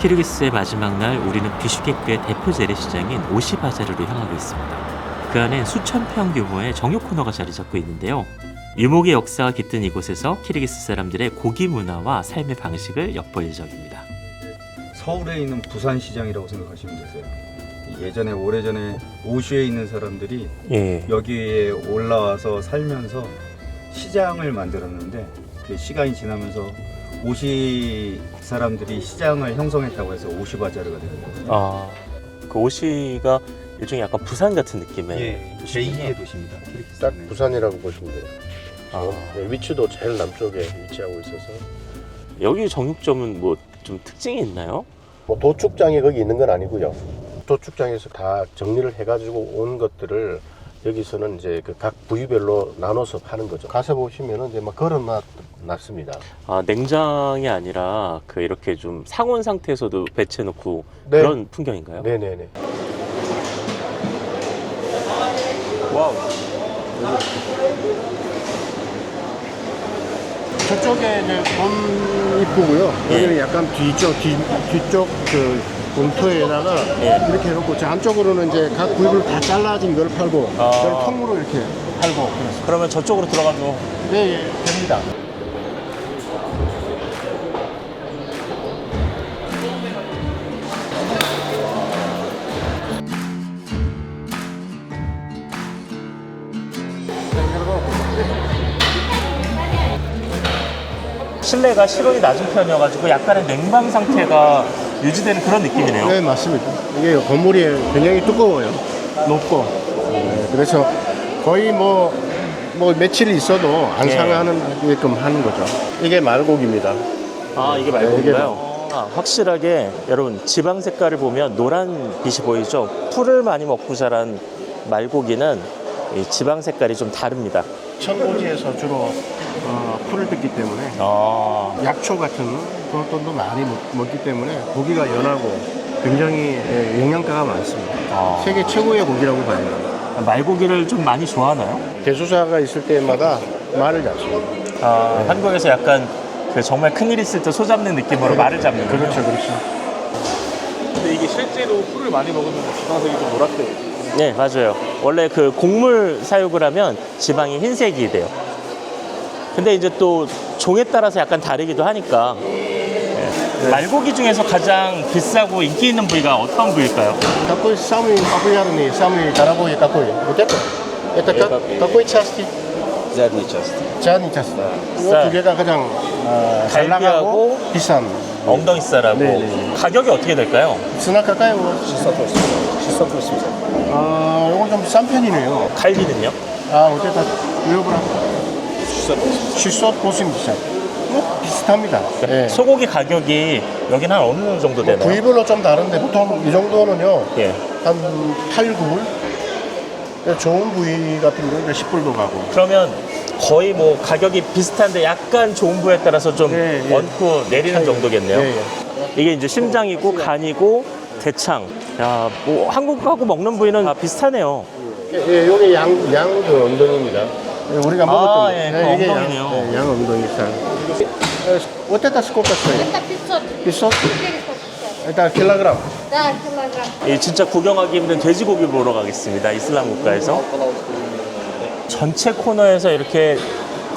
키르기스의 마지막 날 우리는 비슈케크의 대표 재래시장인 오시바자르로 향하고 있습니다. 그 안엔 수천 평 규모의 정육 코너가 자리 잡고 있는데요. 유목의 역사가 깃든 이곳에서 키르기스 사람들의 고기 문화와 삶의 방식을 엿볼 예정입니다. 서울에 있는 부산시장이라고 생각하시면 되세요. 예전에 오래전에 오슈에 있는 사람들이 여기에 올라와서 살면서 시장을 만들었는데 그 시간이 지나면서 오시 사람들이 시장을 형성했다고 해서 오시바자르가 된 거거든요. 그 오시가 일종의 약간 부산 같은 느낌의 제2의 도시입니다. 딱 부산이라고 보시면 돼요. 네, 위치도 제일 남쪽에 위치하고 있어서. 여기 정육점은 뭐 좀 특징이 있나요? 뭐 도축장이 거기 있는 건 아니고요. 도축장에서 다 정리를 해가지고 온 것들을 여기서는 이제 그 각 부위별로 나눠서 파는 거죠. 가서 보시면은 이제 막 걸어놔 놨습니다. 냉장이 아니라 그 이렇게 좀 상온 상태에서도 배치해놓고 네. 그런 풍경인가요? 네네네. 와우. 저쪽에 이제 봄 이쁘고요. 여기는 약간 뒤쪽 그 본토에다가 이렇게 해놓고 저 안쪽으로는 이제 각 부위를 다 잘라진 걸 팔고 그걸 통으로 이렇게 팔고 그래서. 그러면 저쪽으로 들어가도 네, 됩니다. 실내가 실온이 낮은 편이어가지고 약간의 냉방 상태가 유지되는 그런 느낌이네요. 네, 맞습니다. 이게 건물이 굉장히 두꺼워요. 높고. 네, 그래서 거의 뭐 며칠 있어도 안 상하게끔 하는 거죠. 이게 말고기입니다. 이게 말고기인가요? 확실하게 여러분 지방 색깔을 보면 노란 빛이 보이죠? 풀을 많이 먹고 자란 말고기는 이 지방 색깔이 좀 다릅니다. 천고지에서 주로 풀을 뜯기 때문에 약초 같은 것도 많이 먹기 때문에 고기가 연하고 굉장히 영양가가 많습니다. 세계 최고의 고기라고 봐요. 말고기를 좀 많이 좋아하나요? 대수사가 있을 때마다 말을 잡습니다. 네. 한국에서 약간 그 정말 큰일 있을 때 소 잡는 느낌으로 말을 잡는 거죠? 그렇죠, 그렇죠. 근데 이게 실제로 풀을 많이 먹으면 지방색이 좀 노랗게. 네, 맞아요. 원래 그 곡물 사육을 하면 지방이 흰색이 돼요. 근데 이제 또 종에 따라서 약간 다르기도 하니까. 말고기 중에서 가장 비싸고 인기 있는 부위가 어떤 부위일까요? Какой самый популярный, самый дорогой какой? Вот это? Это какой части? задней части. задней части. 쌀. 이두 개가 가장 잘 나가고 비싼. 엉덩이살하고. 네. 가격이 어떻게 될까요? цена какая у вас? 680. 이건 좀 싼 편이네요. 갈비는요? вот это 요거랑 680. 뭐 비슷합니다. 네. 소고기 가격이 여기는 한 어느 정도 되나요? 부위별로 좀 다른데 보통 이 정도는요. 예. 한 8, 9불. 좋은 부위 같은 경우는 10불도 가고. 그러면 거의 뭐 가격이 비슷한데 약간 좋은 부위에 따라서 좀 얹고 내리는 정도겠네요. 예. 이게 이제 심장이고 간이고 대창. 야, 뭐 한국하고 먹는 부위는 다 비슷하네요. 여기 양 그 엉덩이입니다. 우리가 먹었던 그 이게 엉덩이네요. 양 엉덩이살. Вот это сколько стоит? Это 500. 500? 400. Это килограмм. Да, килограмм. 이 진짜 구경하기 힘든 돼지고기 보러 가겠습니다. 이슬람 국가에서. 전체 코너에서 이렇게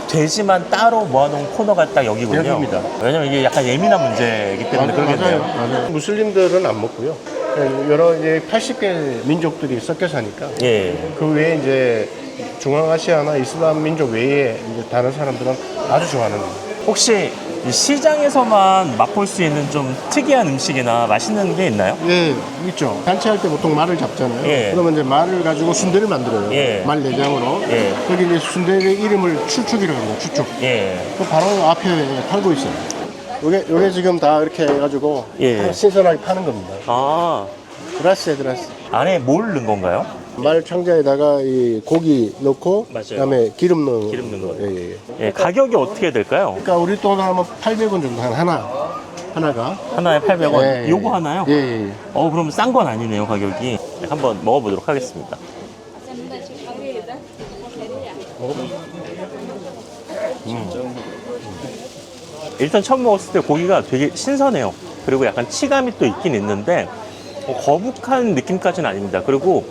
돼지만 따로 모아놓은 코너가 딱 여기군요. 여기입니다. 왜냐면 이게 약간 예민한 문제이기 때문에 그러겠네요. 맞아요. 무슬림들은 안 먹고요. 여러 이제 80개 민족들이 섞여 사니까. 예. 그 외에 이제 중앙아시아나 이슬람 민족 외에 이제 다른 사람들은 아주 좋아하는 거예요. 혹시 이 시장에서만 맛볼 수 있는 좀 특이한 음식이나 맛있는 게 있나요? 예, 있죠. 잔치할 때 보통 말을 잡잖아요. 예. 그러면 이제 말을 가지고 순대를 만들어요. 예. 말 내장으로. 예. 거기 이제 순대의 이름을 추축이라고 합니다. 추축. 예. 그 바로 앞에 팔고 있어요. 요게 지금 다 이렇게 해가지고 예. 신선하게 파는 겁니다. 그라스. 안에 뭘 넣은 건가요? 말 창자에다가 이 고기 넣고 맞아요. 그다음에 기름 넣은 거. 예. 예, 가격이 어떻게 될까요? 그러니까 우리 돈으로 하면 800원 정도 하나가. 하나에 800원. 예. 요거 하나요? 예. 그럼 싼 건 아니네요, 가격이. 한번 먹어보도록 하겠습니다. 일단 처음 먹었을 때 고기가 되게 신선해요. 그리고 약간 치감이 또 있긴 있는데 거북한 느낌까지는 아닙니다. 그리고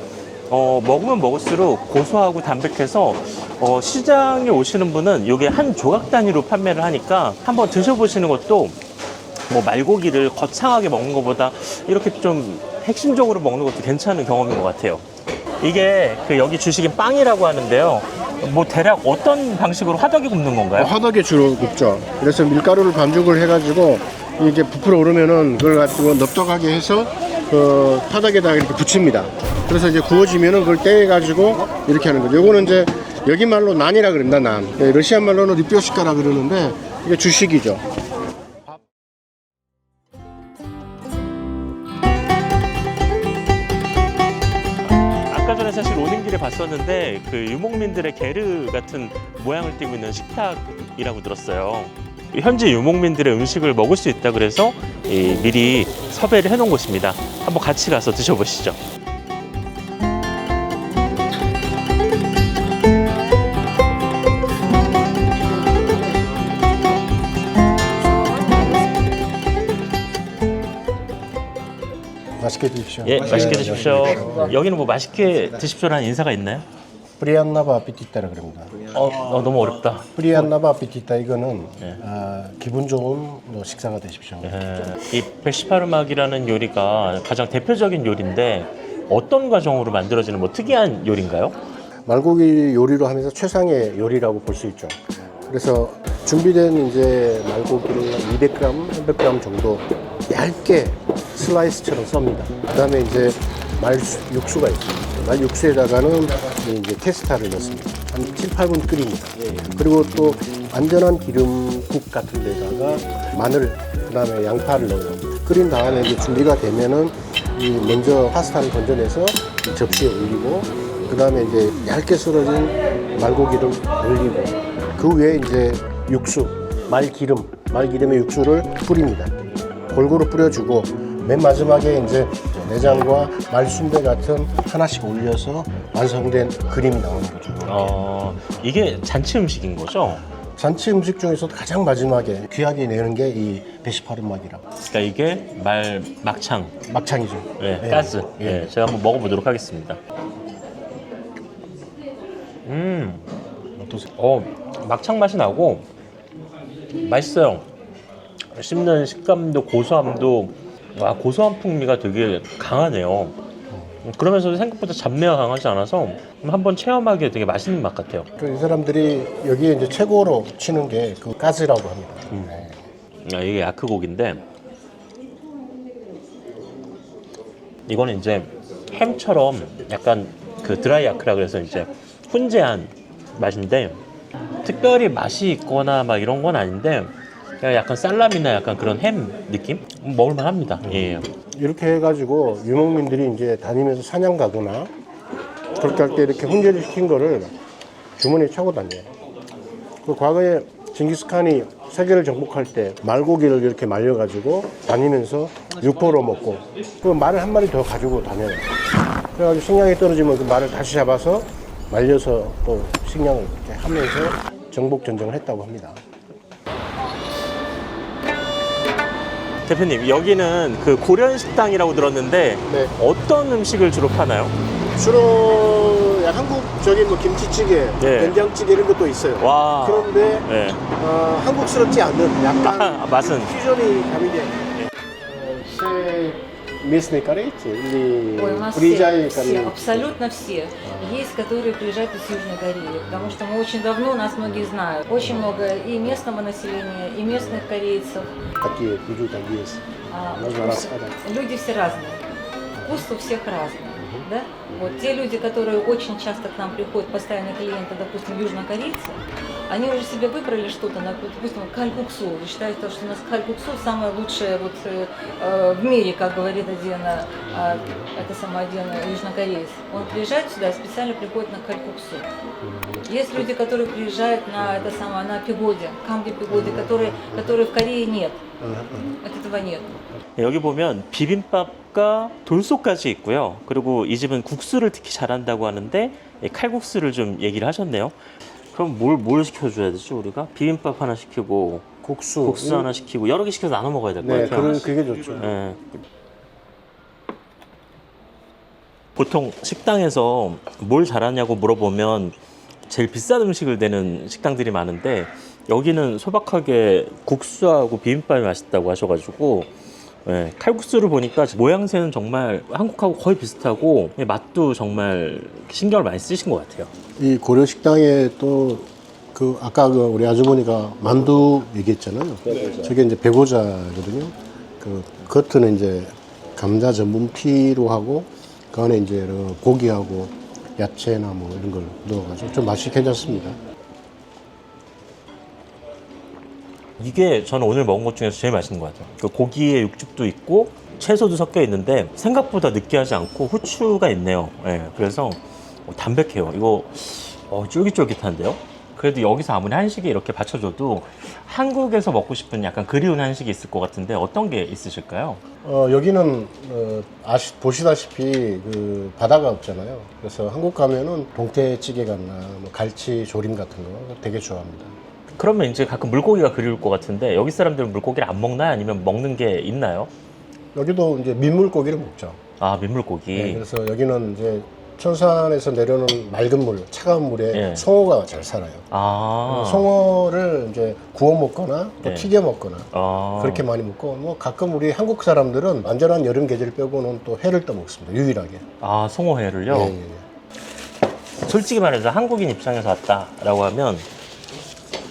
먹으면 먹을수록 고소하고 담백해서 시장에 오시는 분은 이게 한 조각 단위로 판매를 하니까 한번 드셔보시는 것도 뭐 말고기를 거창하게 먹는 것보다 이렇게 좀 핵심적으로 먹는 것도 괜찮은 경험인 것 같아요. 이게 그 여기 주식인 빵이라고 하는데요. 뭐 대략 어떤 방식으로 화덕에 굽는 건가요? 화덕에 주로 굽죠. 그래서 밀가루를 반죽을 해가지고 이게 부풀어 오르면은 그걸 가지고 넓적하게 해서 그 화덕에다가 이렇게 붙입니다. 그래서 이제 구워지면은 그걸 떼가지고 이렇게 하는 거죠. 요거는 이제 여기 말로 난이라 그럽니다. 난. 러시아 말로는 리뼈시카라 그러는데 이게 주식이죠. 아까 전에 사실 오는 길에 봤었는데 그 유목민들의 게르 같은 모양을 띠고 있는 식탁이라고 들었어요. 현지 유목민들의 음식을 먹을 수 있다 그래서 미리 섭외를 해놓은 곳입니다. 한번 같이 가서 드셔보시죠. 맛있게 드십시오. 예, 맛있게 드십시오. 여기는 뭐 맛있게 드십시오라는 인사가 있나요? 프리안나바 아피티타라 그럽니다. 너무 어렵다. 프리안나바 아피티타 이거는 네. 기분 좋은 뭐 식사가 되십시오. 이 백시파르막이라는 요리가 가장 대표적인 요리인데 어떤 과정으로 만들어지는 뭐 특이한 요리인가요? 말고기 요리로 하면서 최상의 요리라고 볼 수 있죠. 그래서 준비된 이제 말고기를 200g, 300g 정도 얇게 슬라이스처럼 썹니다. 그다음에 이제 말 육수가 있습니다. 말 육수에다가는 이제 테스타를 넣습니다. 한 7, 8분 끓입니다. 그리고 또 안전한 기름국 같은 데다가 마늘, 그다음에 양파를 넣어요. 끓인 다음에 이제 준비가 되면은 이 먼저 파스타를 건져내서 이 접시에 올리고, 그다음에 이제 얇게 썰어진 말고기를 올리고, 그 위에 이제 육수, 말기름의 육수를 뿌립니다. 골고루 뿌려주고, 맨 마지막에 이제 내장과 말순대 같은 하나씩 올려서 완성된 그림이 나오는 거죠. 이게 잔치 음식인 거죠? 잔치 음식 중에서도 가장 마지막에 귀하게 내는 게 이 베시파르막이라고. 그러니까 이게 막창이죠. 네, 네. 가스. 예. 네, 제가 한번 먹어보도록 하겠습니다. 어떠세요? 막창 맛이 나고 맛있어요. 씹는 식감도 고소함도 고소한 풍미가 되게 강하네요. 그러면서도 생각보다 잡내가 강하지 않아서 한번 체험하기에 되게 맛있는 맛 같아요. 이 사람들이 여기에 이제 최고로 치는 게 그 가스라고 합니다. 네. 이게 야크곡인데 이거는 이제 햄처럼 약간 그 드라이 야크라 그래서 이제 훈제한 맛인데 특별히 맛이 있거나 막 이런 건 아닌데 그냥 약간 살라미나 약간 그런 햄 느낌? 먹을만 합니다. 예. 이렇게 해가지고 유목민들이 이제 다니면서 사냥 가거나 그렇게 할 때 이렇게 훈제를 시킨 거를 주머니에 차고 다녀요. 그 과거에 징기스칸이 세계를 정복할 때 말고기를 이렇게 말려가지고 다니면서 육포로 먹고 그 말을 한 마리 더 가지고 다녀요. 그래가지고 식량이 떨어지면 그 말을 다시 잡아서 말려서 또 식량을 이렇게 하면서 정복 전쟁을 했다고 합니다. 대표님 여기는 그 고련 식당이라고 들었는데 네. 어떤 음식을 주로 파나요? 주로 한국적인 뭐 김치찌개, 네. 된장찌개 이런 것도 있어요. 와. 그런데 네. 한국스럽지 않는 약간 맛은 퓨전이 가미된 местные корейцы или Ой, у нас приезжали все, ко мне? абсолютно все. Есть, которые приезжают из Южной Кореи, потому что мы очень давно, нас многие знают. Очень много и местного населения, и местных корейцев. Такие люди там есть. Можно рассказать. Люди все разные. Вкус у всех разный. Да? Вот те люди, которые очень часто к нам приходят, постоянные клиенты, допустим, южнокорейцы, они уже себе выбрали что-то, допустим, калькуксу. И считают, что у нас калькуксу самое лучшее вот, в мире, как говорит один южнокореец. Он приезжает сюда и специально приходит на калькуксу. Есть люди, которые приезжают на пигоде, камни пигоде, которые в Корее нет. От этого нет. 여기 보면 비빔밥과 돌솥까지 있고요. 그리고 이 집은 국수를 특히 잘한다고 하는데 칼국수를 좀 얘기를 하셨네요. 그럼 뭘 시켜줘야 되지 우리가? 비빔밥 하나 시키고 국수 하나 시키고 여러 개 시켜서 나눠 먹어야 될 것 네, 같아요. 그게 좋죠. 예. 보통 식당에서 뭘 잘하냐고 물어보면 제일 비싼 음식을 내는 식당들이 많은데 여기는 소박하게 국수하고 비빔밥이 맛있다고 하셔가지고 예, 칼국수를 보니까 모양새는 정말 한국하고 거의 비슷하고 맛도 정말 신경을 많이 쓰신 것 같아요. 이 고려 식당에 또 그 아까 그 우리 아주머니가 만두 얘기했잖아요. 저게 이제 배고자거든요. 그 겉은 이제 감자 전분 피로 하고 그 안에 이제 고기하고 야채나 뭐 이런 걸 넣어가지고 좀 맛이 괜찮습니다. 이게 저는 오늘 먹은 것 중에서 제일 맛있는 것 같아요. 그 고기에 육즙도 있고 채소도 섞여 있는데 생각보다 느끼하지 않고 후추가 있네요. 예, 그래서 담백해요. 이거 쫄깃쫄깃한데요? 그래도 여기서 아무리 한식이 이렇게 받쳐줘도 한국에서 먹고 싶은 약간 그리운 한식이 있을 것 같은데 어떤 게 있으실까요? 여기는 보시다시피 그 바다가 없잖아요. 그래서 한국 가면은 동태찌개 같나 뭐 갈치 조림 같은 거 되게 좋아합니다. 그러면 이제 가끔 물고기가 그리울 것 같은데 여기 사람들은 물고기를 안 먹나요? 아니면 먹는 게 있나요? 여기도 이제 민물고기를 먹죠. 아, 민물고기. 네, 그래서 여기는 이제 천산에서 내려오는 맑은 물, 차가운 물에 네. 송어가 잘 살아요. 아. 송어를 이제 구워 먹거나 또 네. 튀겨 먹거나 아. 그렇게 많이 먹고 뭐 가끔 우리 한국 사람들은 완전한 여름 계절 빼고는 또 회를 떠 먹습니다. 유일하게. 아, 송어회를요? 예, 예, 예. 솔직히 말해서 한국인 입장에서 왔다라고 하면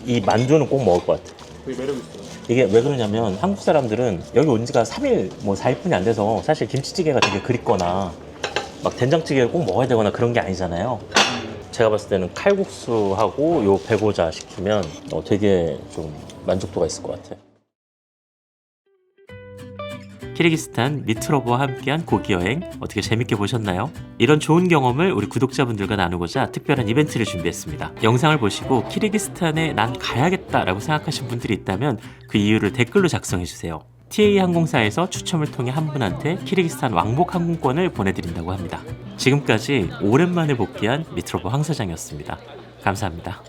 이 만두는 꼭 먹을 것 같아요. 되게 매력 있어요. 이게 왜 그러냐면 한국 사람들은 여기 온 지가 3일, 뭐 4일뿐이 안 돼서 사실 김치찌개가 되게 그립거나 막 된장찌개를 꼭 먹어야 되거나 그런 게 아니잖아요. 제가 봤을 때는 칼국수하고 요 배고자 시키면 되게 좀 만족도가 있을 것 같아요. 키르기스탄 미트로보와 함께한 고기 여행 어떻게 재밌게 보셨나요? 이런 좋은 경험을 우리 구독자분들과 나누고자 특별한 이벤트를 준비했습니다. 영상을 보시고 키르기스탄에 난 가야겠다라고 생각하신 분들이 있다면 그 이유를 댓글로 작성해주세요. TA 항공사에서 추첨을 통해 한 분한테 키르기스탄 왕복 항공권을 보내드린다고 합니다. 지금까지 오랜만에 복귀한 미트로보 황 사장이었습니다. 감사합니다.